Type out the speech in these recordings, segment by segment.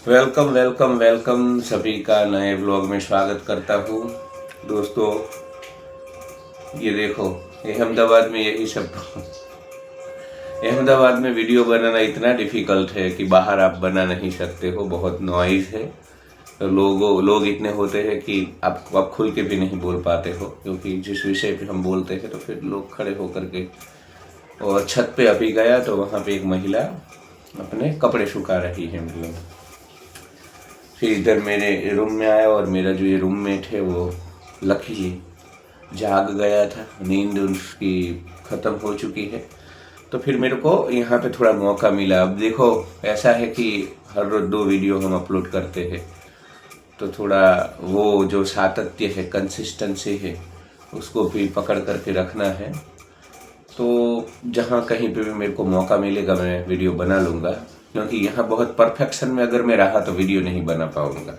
Welcome welcome welcome सभी का नए ब्लॉग में स्वागत करता हूँ। दोस्तों ये देखो, अहमदाबाद में यही सब अहमदाबाद में वीडियो बनाना इतना डिफ़िकल्ट है कि बाहर आप बना नहीं सकते हो। बहुत नॉइज़ है, तो लोग इतने होते हैं कि आप खुल के भी नहीं बोल पाते हो, क्योंकि जिस विषय पे हम बोलते हैं तो फिर लोग खड़े होकर के। और छत पे अभी गया तो वहाँ पे एक महिला अपने कपड़े सुखा रही है। मतलब फिर इधर मेरे रूम में आया और मेरा जो ये रूममेट है वो लकीली जाग गया था, नींद उसकी ख़त्म हो चुकी है। तो फिर मेरे को यहाँ पे थोड़ा मौका मिला। अब देखो, ऐसा है कि हर रोज़ 2 वीडियो हम अपलोड करते हैं, तो थोड़ा वो जो सातत्य है, कंसिस्टेंसी है, उसको भी पकड़ करके रखना है। तो जहाँ कहीं पे भी मेरे को मौका मिलेगा मैं वीडियो बना लूँगा, क्योंकि यहाँ बहुत परफेक्शन में अगर मैं रहा तो वीडियो नहीं बना पाऊँगा।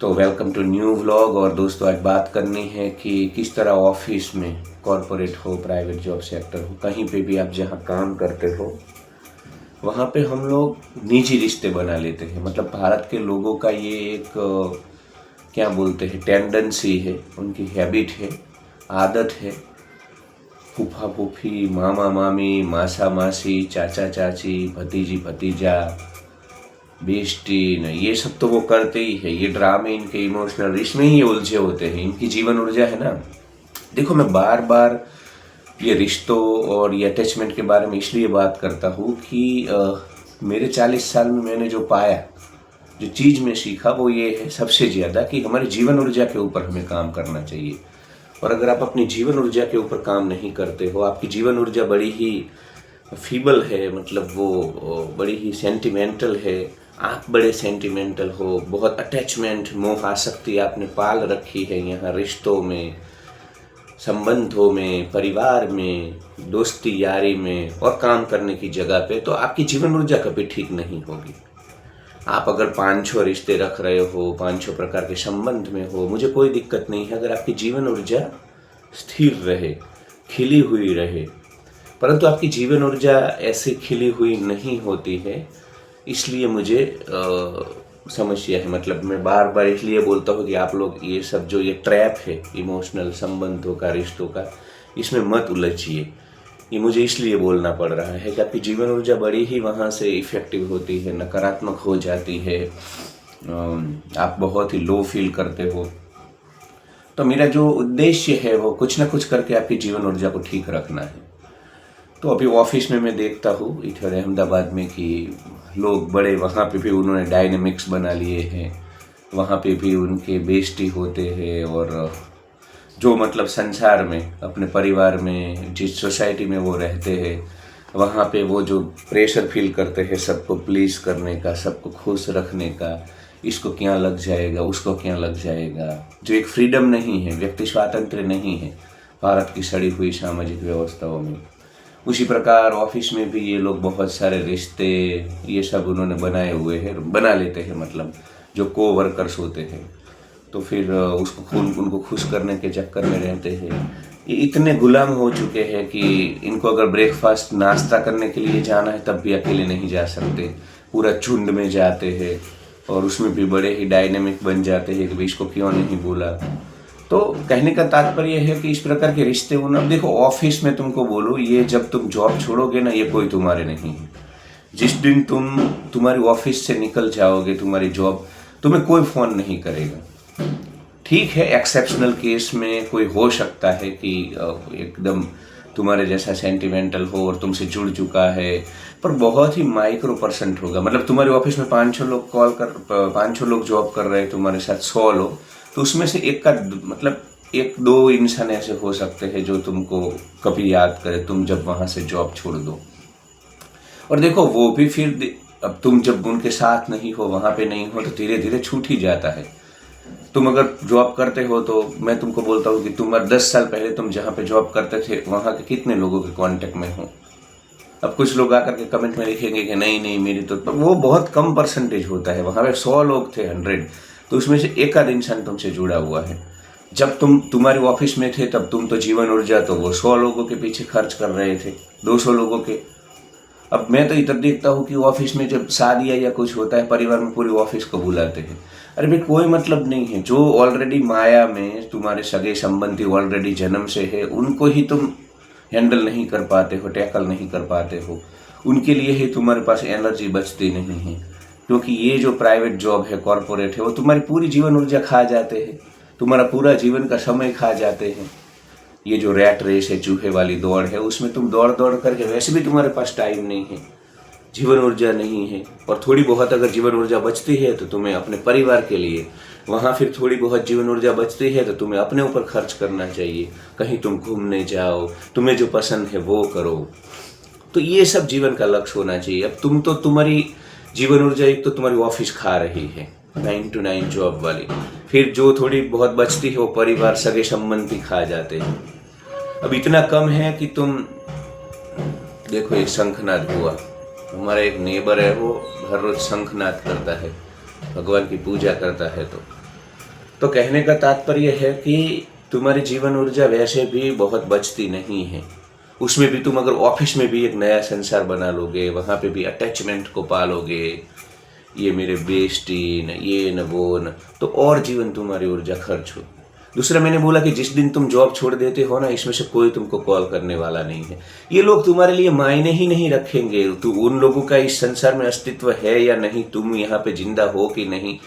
तो वेलकम टू न्यू व्लॉग। और दोस्तों, आज बात करनी है कि किस तरह ऑफिस में, कॉरपोरेट हो, प्राइवेट जॉब सेक्टर हो, कहीं पे भी आप जहाँ काम करते हो, वहाँ पे हम लोग निजी रिश्ते बना लेते हैं। मतलब भारत के लोगों का ये एक क्या बोलते हैं, टेंडेंसी है, उनकी हैबिट है, आदत है। फूफा फूफी, मामा मामी, मासा मासी, चाचा चाची, भतीजी भतीजा, बेस्टी न, ये सब तो वो करते ही है। ये ड्रामे, इनके इमोशनल इसमें ही ये उलझे होते हैं। इनकी जीवन ऊर्जा है ना। देखो, मैं बार बार ये रिश्तों और ये अटैचमेंट के बारे में इसलिए बात करता हूँ कि मेरे 40 साल में मैंने जो पाया, जो चीज़ में सीखा, वो ये है सबसे ज़्यादा कि हमारी जीवन ऊर्जा के ऊपर हमें काम करना चाहिए। और अगर आप अपनी जीवन ऊर्जा के ऊपर काम नहीं करते हो, आपकी जीवन ऊर्जा बड़ी ही फीबल है, मतलब वो बड़ी ही सेंटिमेंटल है, आप बड़े सेंटिमेंटल हो, बहुत अटैचमेंट, मोह आसक्ति आपने पाल रखी है यहाँ रिश्तों में, संबंधों में, परिवार में, दोस्ती यारी में और काम करने की जगह पे, तो आपकी जीवन ऊर्जा कभी ठीक नहीं होगी। आप अगर 5-6 रिश्ते रख रहे हो, 5-6 प्रकार के संबंध में हो, मुझे कोई दिक्कत नहीं है अगर आपकी जीवन ऊर्जा स्थिर रहे, खिली हुई रहे। परंतु आपकी जीवन ऊर्जा ऐसे खिली हुई नहीं होती है, इसलिए मुझे समस्या है। मतलब मैं बार बार इसलिए बोलता हूँ कि आप लोग ये सब जो ये ट्रैप है इमोशनल संबंधों का, रिश्तों का, इसमें मत उलझिए। ये मुझे इसलिए बोलना पड़ रहा है कि आपकी जीवन ऊर्जा बड़ी ही वहाँ से इफ़ेक्टिव होती है, नकारात्मक हो जाती है, आप बहुत ही लो फील करते हो। तो मेरा जो उद्देश्य है वो कुछ ना कुछ करके आपकी जीवन ऊर्जा को ठीक रखना है। तो अभी ऑफिस में मैं देखता हूँ इधर अहमदाबाद में कि लोग बड़े, वहाँ पे भी उन्होंने डायनेमिक्स बना लिए हैं, वहाँ पे भी उनके बेइज्जती होते हैं। और जो मतलब संसार में, अपने परिवार में, जिस सोसाइटी में वो रहते हैं, वहाँ पे वो जो प्रेशर फील करते हैं सबको प्लीज़ करने का, सबको खुश रखने का, इसको क्या लग जाएगा, उसको क्या लग जाएगा, जो एक फ्रीडम नहीं है, व्यक्ति स्वातंत्र्य नहीं है भारत की सड़ी हुई सामाजिक व्यवस्थाओं में। उसी प्रकार ऑफिस में भी ये लोग बहुत सारे रिश्ते ये सब उन्होंने बनाए हुए हैं, बना लेते हैं। मतलब जो को वर्कर्स होते हैं, तो फिर उसको उनको खुश करने के चक्कर में रहते हैं। ये इतने गुलाम हो चुके हैं कि इनको अगर ब्रेकफास्ट, नाश्ता करने के लिए जाना है तब भी अकेले नहीं जा सकते, पूरा झुंड में जाते हैं। और उसमें भी बड़े ही डायनेमिक बन जाते हैं कि भाई इसको क्यों नहीं बोला। तो कहने का तात्पर्य है कि इस प्रकार के रिश्ते होना। अब देखो, ऑफिस में तुमको बोलो, ये जब तुम जॉब छोड़ोगे ना, ये कोई तुम्हारे नहीं है। जिस दिन तुम्हारी ऑफिस से निकल जाओगे, तुम्हारी जॉब, तुम्हें कोई फ़ोन नहीं करेगा। ठीक है, एक्सेप्शनल केस में कोई हो सकता है कि एकदम तुम्हारे जैसा सेंटिमेंटल हो और तुमसे जुड़ चुका है, पर बहुत ही माइक्रो% होगा। मतलब तुम्हारे ऑफिस में 5-6 लोग 5-6 लोग जॉब कर रहे हैं तुम्हारे साथ, 100 लोग, तो उसमें से एक का, मतलब 1-2 इंसान ऐसे हो सकते हैं जो तुमको कभी याद करे तुम जब वहाँ से जॉब छोड़ दो। और देखो, वो भी फिर अब तुम जब उनके साथ नहीं हो, वहाँ पे नहीं हो, तो धीरे धीरे छूट ही जाता है। तुम अगर जॉब करते हो तो मैं तुमको बोलता हूँ कि तुम 10 साल पहले तुम जहाँ पे जॉब करते थे वहाँ के कितने लोगों के कांटेक्ट में हो। अब कुछ लोग आकर के कमेंट में लिखेंगे कि नहीं नहीं मेरी तो वो बहुत कम % होता है। वहाँ पे 100 लोग थे, 100, तो उसमें से एक आध इंसान तुमसे जुड़ा हुआ है। जब तुम्हारे ऑफिस में थे तब तुम तो जीवन ऊर्जा तो वो 100 लोगों के पीछे खर्च कर रहे थे, 200 लोगों के। अब मैं तो इधर देखता हूँ कि ऑफिस में जब शादी या कुछ होता है, परिवार में पूरी ऑफिस को बुलाते हैं। अरे भाई कोई मतलब नहीं है। जो ऑलरेडी माया में तुम्हारे सगे संबंधी ऑलरेडी जन्म से है, उनको ही तुम हैंडल नहीं कर पाते हो, टैकल नहीं कर पाते हो, उनके लिए ही तुम्हारे पास एनर्जी बचती नहीं है। क्योंकि ये जो प्राइवेट जॉब है, कॉरपोरेट है, वो तुम्हारी पूरी जीवन ऊर्जा खा जाते हैं, तुम्हारा पूरा जीवन का समय खा जाते हैं। ये जो रैट रेस है, चूहे वाली दौड़ है, उसमें तुम दौड़ दौड़ करके वैसे भी तुम्हारे पास टाइम नहीं है, जीवन ऊर्जा नहीं है। और थोड़ी बहुत अगर जीवन ऊर्जा बचती है तो तुम्हें अपने परिवार के लिए, वहाँ फिर थोड़ी बहुत जीवन ऊर्जा बचती है तो तुम्हें अपने ऊपर खर्च करना चाहिए। कहीं तुम घूमने जाओ, तुम्हें जो पसंद है वो करो। तो ये सब जीवन का लक्ष्य होना चाहिए। अब तुम तो, तुम्हारी जीवन ऊर्जा एक तो तुम्हारी ऑफिस खा रही है, 9 to 9 जॉब वाली, फिर जो थोड़ी बहुत बचती है वो परिवार, सगे संबंधी खा जाते हैं। अब इतना कम है कि तुम देखो, ये शंखनाद हुआ, हमारा एक नेबर है, वो हर रोज शंखनाद करता है, भगवान की पूजा करता है। तो कहने का तात्पर्य है कि तुम्हारी जीवन ऊर्जा वैसे भी बहुत बचती नहीं है। उसमें भी तुम अगर ऑफिस में भी एक नया संसार बना लोगे, वहाँ पे भी अटैचमेंट को पालोगे, ये मेरे बेस्टी न ये न वो न, तो और जीवन तुम्हारी ऊर्जा खर्च हो। दूसरा, मैंने बोला कि जिस दिन तुम जॉब छोड़ देते हो ना, इसमें से कोई तुमको कॉल करने वाला नहीं है। ये लोग तुम्हारे लिए मायने ही नहीं रखेंगे। तो उन लोगों का इस संसार में अस्तित्व है या नहीं, तुम यहाँ पे जिंदा हो कि नहीं,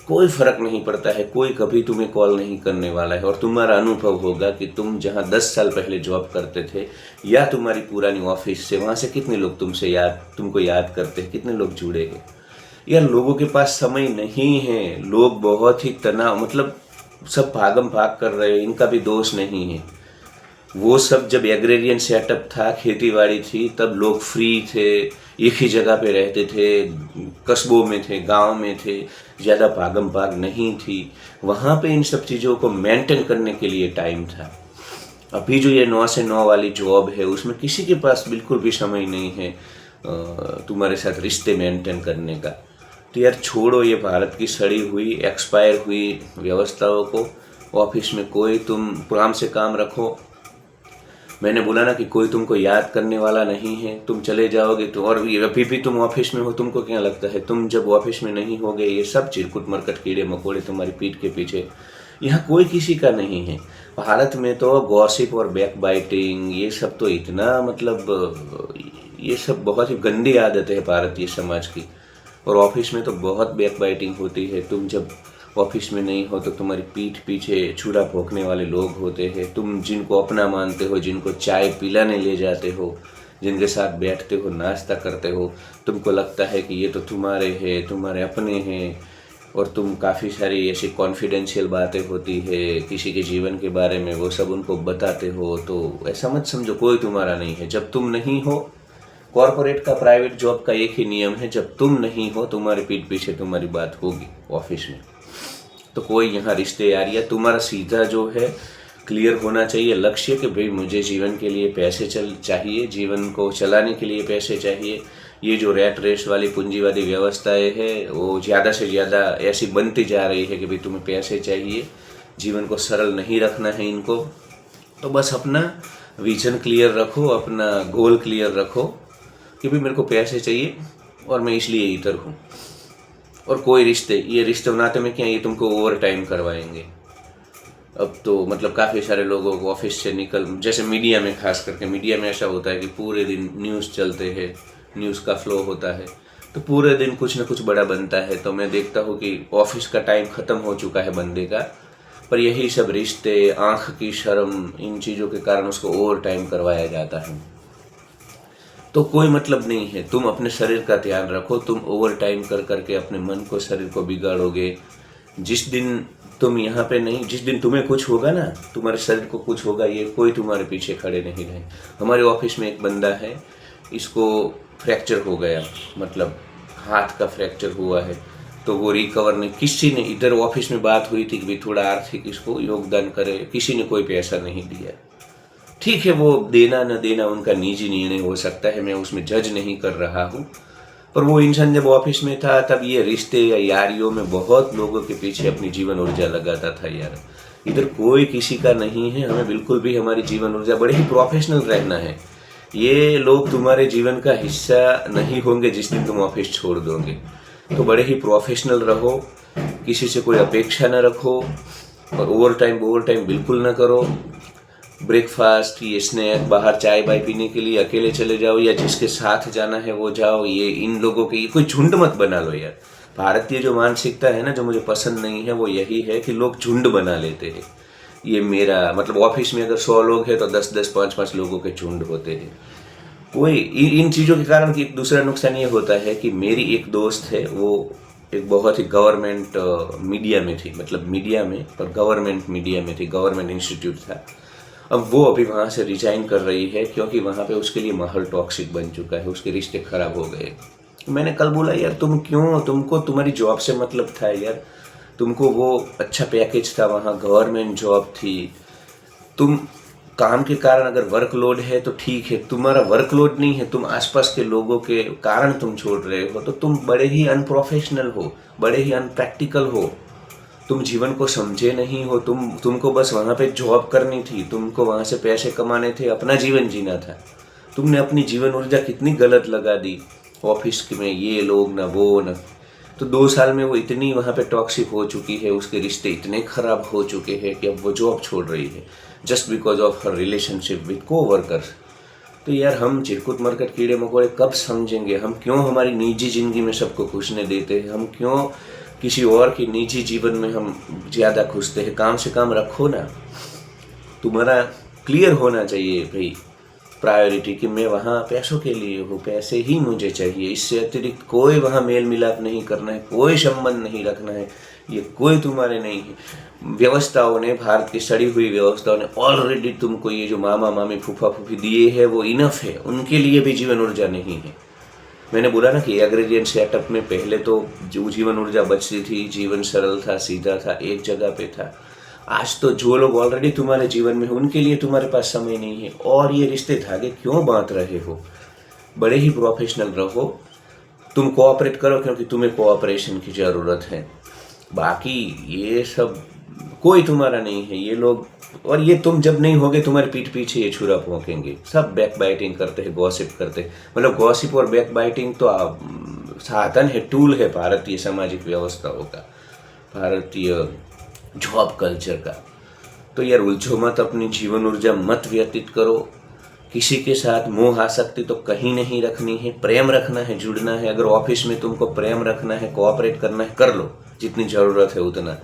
कोई फर्क नहीं पड़ता है। कोई कभी तुम्हें कॉल नहीं करने वाला है। और तुम्हारा अनुभव होगा कि तुम जहाँ 10 साल पहले जॉब करते थे या तुम्हारी पुरानी ऑफिस से, वहाँ से कितने लोग तुमको याद करते हैं, कितने लोग जुड़े हैं। यार लोगों के पास समय नहीं है, लोग बहुत ही तनाव, मतलब सब भागम भाग कर रहे हैं। इनका भी दोष नहीं है। वो सब जब एग्रेरियन सेटअप था, खेतीबाड़ी थी, तब लोग फ्री थे, एक ही जगह पे रहते थे, कस्बों में थे, गांव में थे, ज़्यादा भागम भाग नहीं थी। वहाँ पे इन सब चीज़ों को मेंटेन करने के लिए टाइम था। अभी जो ये 9 से 9 वाली जॉब है, उसमें किसी के पास बिल्कुल भी समय नहीं है तुम्हारे साथ रिश्ते मेंटेन करने का। तो यार छोड़ो ये भारत की सड़ी हुई, एक्सपायर हुई व्यवस्थाओं को। ऑफिस में कोई, तुम आराम से काम रखो। मैंने बोला ना कि कोई तुमको याद करने वाला नहीं है। तुम चले जाओगे तो, और अभी भी तुम ऑफिस में हो, तुमको क्या लगता है तुम जब ऑफिस में नहीं होगे, ये सब चिरकुट मरकट कीड़े मकोड़े तुम्हारी पीठ के पीछे, यहाँ कोई किसी का नहीं है। भारत में तो गॉसिप और बैक बाइटिंग, ये सब तो इतना, मतलब ये सब बहुत ही गंदी आदत है भारतीय समाज की। और ऑफिस में तो बहुत बैक बाइटिंग होती है। तुम जब ऑफिस में नहीं हो तो तुम्हारी पीठ पीछे छुरा भोंकने वाले लोग होते हैं। तुम जिनको अपना मानते हो, जिनको चाय पिलाने ले जाते हो, जिनके साथ बैठते हो, नाश्ता करते हो, तुमको लगता है कि ये तो तुम्हारे हैं, तुम्हारे अपने हैं। और तुम काफ़ी सारी ऐसी कॉन्फिडेंशियल बातें होती है किसी के जीवन के बारे में, वो सब उनको बताते हो। तो ऐसा मत समझो कोई तुम्हारा नहीं है। जब तुम नहीं हो, कॉर्पोरेट का, प्राइवेट जॉब का एक ही नियम है, जब तुम नहीं हो तुम्हारे पीठ पीछे तुम्हारी बात होगी ऑफिस में। तो कोई यहाँ रिश्ते यारी, तुम्हारा सीधा जो है क्लियर होना चाहिए लक्ष्य कि भाई मुझे जीवन के लिए पैसे चाहिए, जीवन को चलाने के लिए पैसे चाहिए। ये जो रैट रेस वाली पूंजीवादी व्यवस्थाएं है, वो ज़्यादा से ज़्यादा ऐसी बनती जा रही है कि भाई तुम्हें पैसे चाहिए, जीवन को सरल नहीं रखना है इनको। तो बस अपना विजन क्लियर रखो, अपना गोल क्लियर रखो कि भाई मेरे को पैसे चाहिए और मैं इसलिए इधर हूँ। और कोई रिश्ते, ये रिश्ते बनाते में क्या, ये तुमको ओवर टाइम करवाएंगे। अब तो मतलब काफ़ी सारे लोगों को ऑफिस से जैसे मीडिया में, खास करके मीडिया में ऐसा होता है कि पूरे दिन न्यूज़ चलते हैं, न्यूज़ का फ्लो होता है, तो पूरे दिन कुछ ना कुछ बड़ा बनता है। तो मैं देखता हूँ कि ऑफिस का टाइम ख़त्म हो चुका है बंदे का, पर यही सब रिश्ते, आँख की शर्म, इन चीज़ों के कारण उसको ओवर टाइम करवाया जाता है। तो कोई मतलब नहीं है। तुम अपने शरीर का ध्यान रखो। तुम ओवर टाइम कर करके अपने मन को, शरीर को बिगाड़ोगे। जिस दिन तुम यहाँ पे नहीं, जिस दिन तुम्हें कुछ होगा ना, तुम्हारे शरीर को कुछ होगा, ये कोई तुम्हारे पीछे खड़े नहीं रहे। हमारे ऑफिस में एक बंदा है, इसको फ्रैक्चर हो गया, मतलब हाथ का फ्रैक्चर हुआ है। तो वो रिकवर नहीं, किसी ने, इधर ऑफिस में बात हुई थी कि भाई थोड़ा आर्थिक इसको योगदान करे, किसी ने कोई पैसा नहीं दिया। ठीक है, वो देना न देना उनका निजी निर्णय हो सकता है, मैं उसमें जज नहीं कर रहा हूँ। पर वो इंसान जब ऑफिस में था, तब ये रिश्ते या यारियों में बहुत लोगों के पीछे अपनी जीवन ऊर्जा लगाता था। यार इधर कोई किसी का नहीं है। हमें बिल्कुल भी हमारी जीवन ऊर्जा, बड़े ही प्रोफेशनल रहना है। ये लोग तुम्हारे जीवन का हिस्सा नहीं होंगे जिस दिन तुम ऑफिस छोड़ दोगे। तो बड़े ही प्रोफेशनल रहो, किसी से कोई अपेक्षा न रखो, और ओवर टाइम बिल्कुल ना करो। ब्रेकफास्ट, ये स्नैक, बाहर चाय बाय पीने के लिए अकेले चले जाओ या जिसके साथ जाना है वो जाओ। ये इन लोगों के, ये कोई झुंड मत बना लो यार। भारतीय जो मानसिकता है ना, जो मुझे पसंद नहीं है, वो यही है कि लोग झुंड बना लेते हैं। ये मेरा मतलब, ऑफिस में अगर 100 लोग हैं तो 10-10, 5-5 लोगों के झुंड होते हैं। कोई इन चीज़ों के कारण एक दूसरा नुकसान ये होता है कि मेरी एक दोस्त है, वो एक बहुत ही गवर्नमेंट मीडिया में थी, मतलब मीडिया में, पर गवर्नमेंट मीडिया में थी, गवर्नमेंट इंस्टीट्यूट था। अब वो अभी वहाँ से रिजाइन कर रही है क्योंकि वहाँ पे उसके लिए माहौल टॉक्सिक बन चुका है, उसके रिश्ते खराब हो गए। मैंने कल बोला यार तुम क्यों, तुमको तुम्हारी जॉब से मतलब था यार, तुमको वो अच्छा पैकेज था, वहाँ गवर्नमेंट जॉब थी। तुम काम के कारण अगर वर्कलोड है तो ठीक है, तुम्हारा वर्कलोड नहीं है, तुम आसपास के लोगों के कारण तुम छोड़ रहे हो, तो तुम बड़े ही अनप्रोफेशनल हो, बड़े ही अनप्रैक्टिकल हो। तुम जीवन को समझे नहीं हो। तुमको बस वहाँ पे जॉब करनी थी, तुमको वहाँ से पैसे कमाने थे, अपना जीवन जीना था। तुमने अपनी जीवन ऊर्जा कितनी गलत लगा दी ऑफिस में, ये लोग ना वो ना। तो 2 साल में वो इतनी वहाँ पे टॉक्सिक हो चुकी है, उसके रिश्ते इतने खराब हो चुके हैं कि अब वो जॉब छोड़ रही है just because of her relationship with coworkers. तो यार हम चिरकुट मरकट कीड़े मकोड़े कब समझेंगे? हम क्यों हमारी निजी जिंदगी में सबको खुशने देते हैं? हम क्यों किसी और की निजी जीवन में हम ज़्यादा खुशते हैं? काम से काम रखो ना। तुम्हारा क्लियर होना चाहिए भाई प्रायोरिटी कि मैं वहाँ पैसों के लिए हूँ, पैसे ही मुझे चाहिए, इससे अतिरिक्त कोई वहाँ मेल मिलाप नहीं करना है, कोई संबंध नहीं रखना है, ये कोई तुम्हारे नहीं है। व्यवस्थाओं ने, भारत की सड़ी हुई व्यवस्थाओं ने ऑलरेडी तुमको ये जो मामा मामी फूफा फूफी दिए है वो इनफ है, उनके लिए भी जीवन ऊर्जा नहीं है। मैंने बोला ना कि एग्रेरियन सेटअप में पहले तो जो जीवन ऊर्जा बचती थी, जीवन सरल था, सीधा था, एक जगह पे था। आज तो जो लोग ऑलरेडी तुम्हारे जीवन में हैं उनके लिए तुम्हारे पास समय नहीं है, और ये रिश्ते धागे क्यों बांध रहे हो? बड़े ही प्रोफेशनल रहो। तुम कोऑपरेट करो क्योंकि तुम्हें कोऑपरेशन की ज़रूरत है। बाकी ये सब कोई तुम्हारा नहीं है, ये लोग। और ये तुम जब नहीं होगे तुम्हारे पीठ पीछे ये छुरा भोंकेंगे। सब बैक बाइटिंग करते हैं, गॉसिप करते हैं। मतलब गॉसिप और बैक बाइटिंग तो साधन है, टूल है भारतीय सामाजिक व्यवस्थाओं का, भारतीय जॉब कल्चर का। तो यार उलझो मत, अपनी जीवन ऊर्जा मत व्यतीत करो। किसी के साथ मोह आसक्ति तो कहीं नहीं रखनी है। प्रेम रखना है, जुड़ना है। अगर ऑफिस में तुमको प्रेम रखना है, कोऑपरेट करना है, कर लो जितनी ज़रूरत है उतना।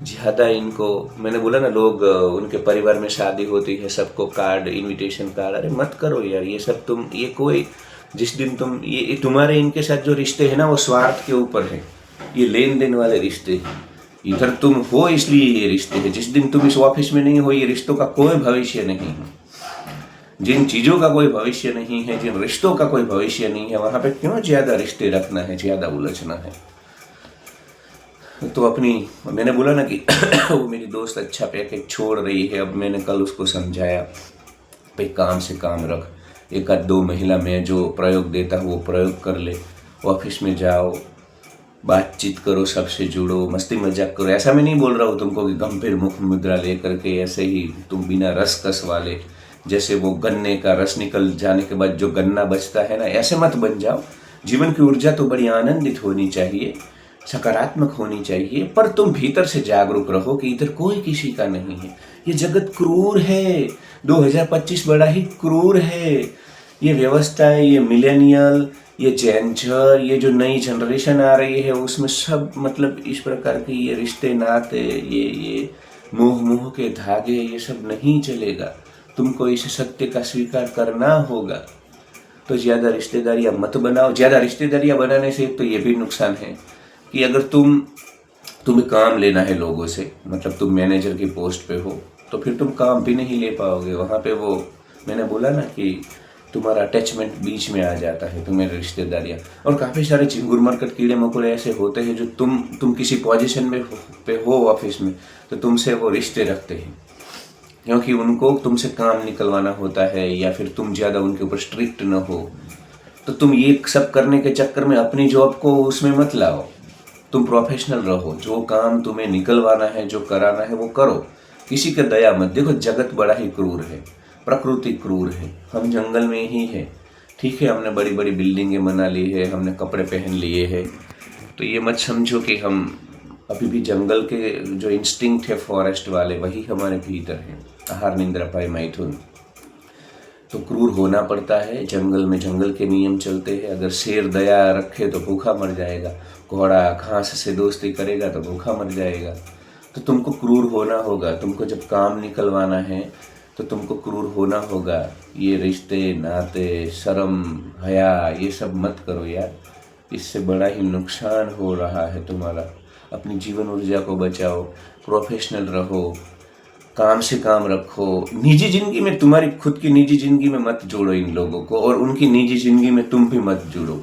ज़्यादा इनको, मैंने बोला ना, लोग उनके परिवार में शादी होती है, सबको कार्ड, इनविटेशन कार्ड, अरे मत करो यार ये सब। तुम ये कोई, जिस दिन तुम ये तुम्हारे इनके साथ जो रिश्ते हैं ना वो स्वार्थ के ऊपर है, ये लेन देन वाले रिश्ते हैं। इधर तुम हो इसलिए ये रिश्ते हैं, जिस दिन तुम इस ऑफिस में नहीं हो ये रिश्तों का कोई भविष्य नहीं है। जिन चीज़ों का कोई भविष्य नहीं है, जिन रिश्तों का कोई भविष्य नहीं है, वहाँ पे क्यों ज़्यादा रिश्ते रखना है, ज़्यादा उलझना है? तो अपनी, मैंने बोला ना कि वो मेरी दोस्त अच्छा पैकेज छोड़ रही है। अब मैंने कल उसको समझाया भाई काम से काम रख, 1-2 महिला में जो प्रयोग देता हूँ वो प्रयोग कर ले, ऑफिस में जाओ, बातचीत करो, सबसे जुड़ो, मस्ती मजाक करो। ऐसा मैं नहीं बोल रहा हूँ तुमको कि गंभीर मुख मुद्रा लेकर के ऐसे ही तुम बिना रस कस वाले, जैसे वो गन्ने का रस निकल जाने के बाद जो गन्ना बचता है ना, ऐसे मत बन जाओ। जीवन की ऊर्जा तो बड़ी आनंदित होनी चाहिए, सकारात्मक होनी चाहिए, पर तुम भीतर से जागरूक रहो कि इधर कोई किसी का नहीं है। ये जगत क्रूर है, 2025 बड़ा ही क्रूर है। ये व्यवस्था है, ये मिलेनियल, ये जेंजर, ये जो नई जनरेशन आ रही है उसमें सब मतलब इस प्रकार के ये रिश्ते नाते, ये मोह के धागे, ये सब नहीं चलेगा। तुमको इस सत्य का स्वीकार करना होगा। तो ज़्यादा रिश्तेदारियाँ मत बनाओ। ज़्यादा रिश्तेदारियाँ बनाने से तो ये भी नुकसान है कि अगर तुम्हें काम लेना है लोगों से, मतलब तुम मैनेजर की पोस्ट पे हो, तो फिर तुम काम भी नहीं ले पाओगे। वहाँ पे वो, मैंने बोला ना कि तुम्हारा अटैचमेंट बीच में आ जाता है, तुम्हारी रिश्तेदारियाँ। और काफ़ी सारे चिंगुर मरकट कीड़े मकोड़े ऐसे होते हैं जो तुम किसी पोजीशन में पे हो ऑफिस में, तो तुमसे वो रिश्ते रखते हैं क्योंकि उनको तुमसे काम निकलवाना होता है, या फिर तुम ज़्यादा उनके ऊपर स्ट्रिक्ट न हो। तो तुम ये सब करने के चक्कर में अपनी जॉब को उसमें मत लाओ। तुम प्रोफेशनल रहो, जो काम तुम्हें निकलवाना है, जो कराना है वो करो, किसी का दया मत देखो। जगत बड़ा ही क्रूर है, प्रकृति क्रूर है, हम जंगल में ही है। ठीक है, हमने बड़ी बड़ी बिल्डिंगें बना ली है, हमने कपड़े पहन लिए हैं, तो ये मत समझो कि हम अभी भी जंगल के जो इंस्टिंक्ट है फॉरेस्ट वाले वही हमारे भीतर है। आहार निंद्रा पाई मैथुन, तो क्रूर होना पड़ता है। जंगल में जंगल के नियम चलते हैं। अगर शेर दया रखे तो भूखा मर जाएगा, घोड़ा घास से दोस्ती करेगा तो भूखा मर जाएगा। तो तुमको क्रूर होना होगा। तुमको जब काम निकलवाना है तो तुमको क्रूर होना होगा। ये रिश्ते नाते शर्म हया ये सब मत करो यार, इससे बड़ा ही नुकसान हो रहा है तुम्हारा। अपनी जीवन ऊर्जा को बचाओ, प्रोफेशनल रहो, काम से काम रखो। निजी जिंदगी में, तुम्हारी खुद की निजी जिंदगी में मत जोड़ो इन लोगों को, और उनकी निजी जिंदगी में तुम भी मत जुड़ो,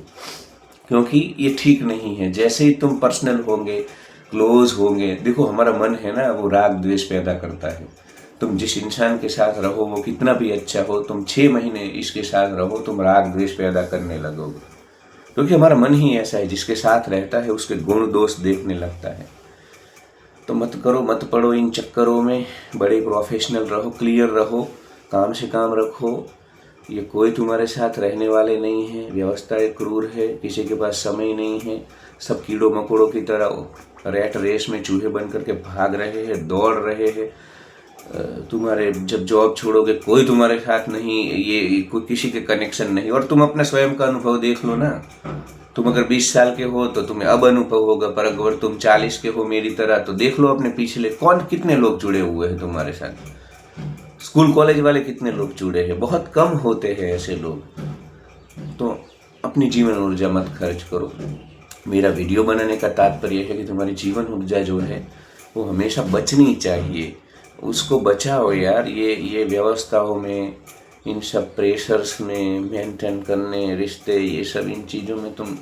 क्योंकि ये ठीक नहीं है। जैसे ही तुम पर्सनल होंगे, क्लोज होंगे, देखो हमारा मन है ना, वो राग द्वेष पैदा करता है। तुम जिस इंसान के साथ रहो वो कितना भी अच्छा हो, तुम 6 महीने इसके साथ रहो, तुम राग द्वेष पैदा करने लगोगे, क्योंकि हमारा मन ही ऐसा है, जिसके साथ रहता है उसके गुण दोष देखने लगता है। तो मत करो, मत पड़ो इन चक्करों में। बड़े प्रोफेशनल रहो, क्लियर रहो, काम से काम रखो। ये कोई तुम्हारे साथ रहने वाले नहीं है। व्यवस्था एक क्रूर है, किसी के पास समय नहीं है। सब कीड़ों मकोड़ों की तरह रैट रेस में चूहे बन करके भाग रहे हैं, दौड़ रहे हैं। तुम्हारे जब जॉब छोड़ोगे कोई तुम्हारे साथ नहीं, ये कोई किसी के कनेक्शन नहीं। और तुम अपना स्वयं का अनुभव देख लो ना। तुम अगर 20 साल के हो तो तुम्हें अब अनुभव होगा, पर अगर तुम 40 के हो मेरी तरह तो देख लो अपने पिछले कितने लोग जुड़े हुए हैं तुम्हारे साथ। स्कूल कॉलेज वाले कितने लोग जुड़े हैं, बहुत कम होते हैं ऐसे लोग। तो अपनी जीवन ऊर्जा मत खर्च करो। मेरा वीडियो बनाने का तात्पर्य है कि तुम्हारी जीवन ऊर्जा जो है वो हमेशा बचनी चाहिए, उसको बचाओ यार। ये व्यवस्थाओं में, इन सब प्रेशर्स में मेंटेन करने, रिश्ते, ये सब इन चीज़ों में तुम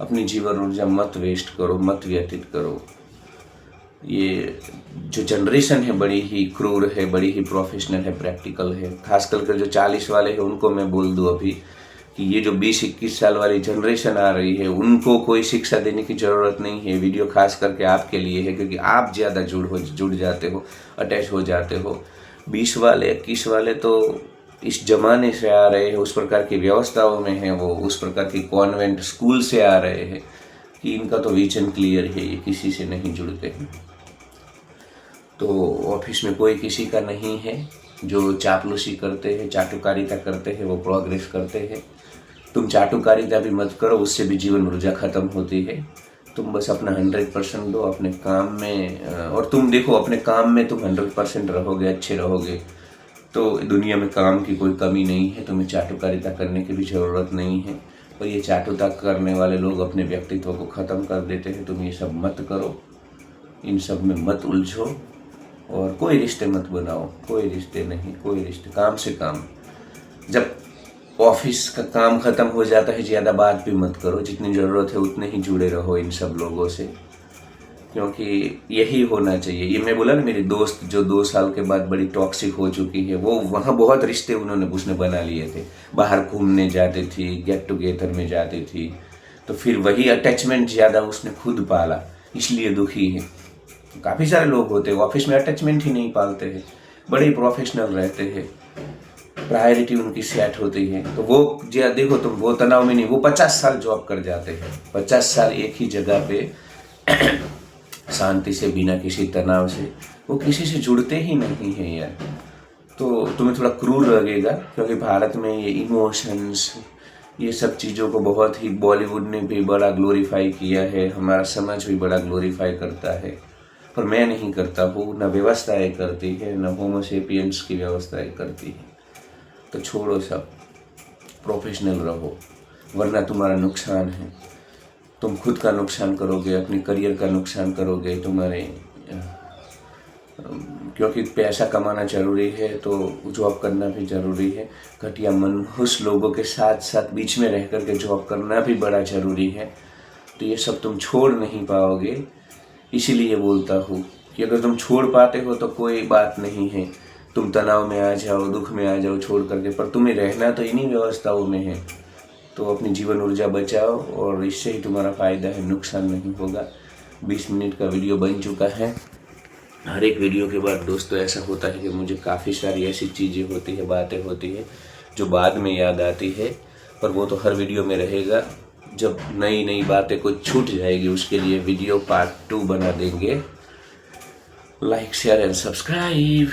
अपनी जीवन ऊर्जा मत वेस्ट करो, मत व्यतीत करो। ये जो जनरेशन है बड़ी ही क्रूर है, बड़ी ही प्रोफेशनल है, प्रैक्टिकल है। खास करके जो 40 वाले हैं उनको मैं बोल दूँ अभी कि ये जो 20-21 साल वाली जनरेशन आ रही है उनको कोई शिक्षा देने की ज़रूरत नहीं है। वीडियो खास करके आपके लिए है, क्योंकि आप ज़्यादा जुड़ जाते हो, अटैच हो जाते हो। 20 वाले 21 वाले तो इस जमाने से आ रहे हैं, उस प्रकार की व्यवस्थाओं में है, वो उस प्रकार की कॉन्वेंट स्कूल से आ रहे हैं कि इनका तो विजन क्लियर है, ये किसी से नहीं जुड़ते हैं। तो ऑफिस में कोई किसी का नहीं है। जो चापलूसी करते हैं, चाटुकारिता करते हैं, वो प्रोग्रेस करते हैं। तुम चाटुकारिता भी मत करो, उससे भी जीवन ऊर्जा खत्म होती है। तुम बस अपना 100% दो अपने काम में, और तुम देखो अपने काम में तुम 100% रहोगे, अच्छे रहोगे तो दुनिया में काम की कोई कमी नहीं है। तुम्हें चाटुकारिता करने की भी ज़रूरत नहीं है। और ये चाटुता करने वाले लोग अपने व्यक्तित्व को ख़त्म कर देते हैं। तुम ये सब मत करो, इन सब में मत उलझो, और कोई रिश्ते मत बनाओ। कोई रिश्ते नहीं, कोई रिश्ते, काम से काम। जब ऑफिस का काम ख़त्म हो जाता है ज़्यादा बात भी मत करो, जितनी ज़रूरत है उतने ही जुड़े रहो इन सब लोगों से, क्योंकि यही होना चाहिए। ये मैं बोला ना, मेरी दोस्त जो 2 साल के बाद बड़ी टॉक्सिक हो चुकी है, वो वहाँ बहुत रिश्ते उसने बना लिए थे। बाहर घूमने जाती थी, गेट टुगेदर में जाती थी, तो फिर वही अटैचमेंट ज़्यादा उसने खुद पाला, इसलिए दुखी है। काफ़ी सारे लोग होते हैं ऑफिस में अटैचमेंट ही नहीं पालते हैं, बड़े प्रोफेशनल रहते हैं, प्रायोरिटी उनकी सेट होती है। तो वो देखो तुम, वो तनाव में नहीं, वो 50 साल जॉब कर जाते हैं, 50 साल एक ही जगह पे शांति से, बिना किसी तनाव से, वो किसी से जुड़ते ही नहीं हैं यार। तो तुम्हें थोड़ा क्रूर लगेगा, क्योंकि भारत में ये इमोशंस, ये सब चीज़ों को बहुत ही बॉलीवुड ने भी बड़ा ग्लोरीफाई किया है, हमारा समाज भी बड़ा ग्लोरीफाई करता है, पर मैं नहीं करता हूँ। न व्यवस्थाएँ करती है, न होमोसेपियंस की व्यवस्थाएँ करती है। तो छोड़ो सब, प्रोफेशनल रहो, वरना तुम्हारा नुकसान है। तुम खुद का नुकसान करोगे, अपने करियर का नुकसान करोगे, तुम्हारे क्योंकि पैसा कमाना ज़रूरी है तो जॉब करना भी ज़रूरी है। घटिया मनहूस लोगों के साथ साथ बीच में रह कर के जॉब करना भी बड़ा ज़रूरी है। तो ये सब तुम छोड़ नहीं पाओगे, इसीलिए बोलता हूँ कि अगर तुम छोड़ पाते हो तो कोई बात नहीं है, तुम तनाव में आ जाओ, दुख में आ जाओ छोड़ करके, पर तुम्हें रहना तो इन्हीं व्यवस्थाओं में है। तो अपनी जीवन ऊर्जा बचाओ, और इससे ही तुम्हारा फ़ायदा है, नुकसान नहीं होगा। 20 मिनट का वीडियो बन चुका है, हर एक वीडियो के बाद दोस्तों ऐसा होता है कि मुझे काफ़ी सारी ऐसी चीज़ें होती है, बातें होती है जो बाद में याद आती है, और वो तो हर वीडियो में रहेगा। जब नई नई बातें कुछ छूट जाएगी उसके लिए वीडियो पार्ट 2 बना देंगे। Like share and subscribe.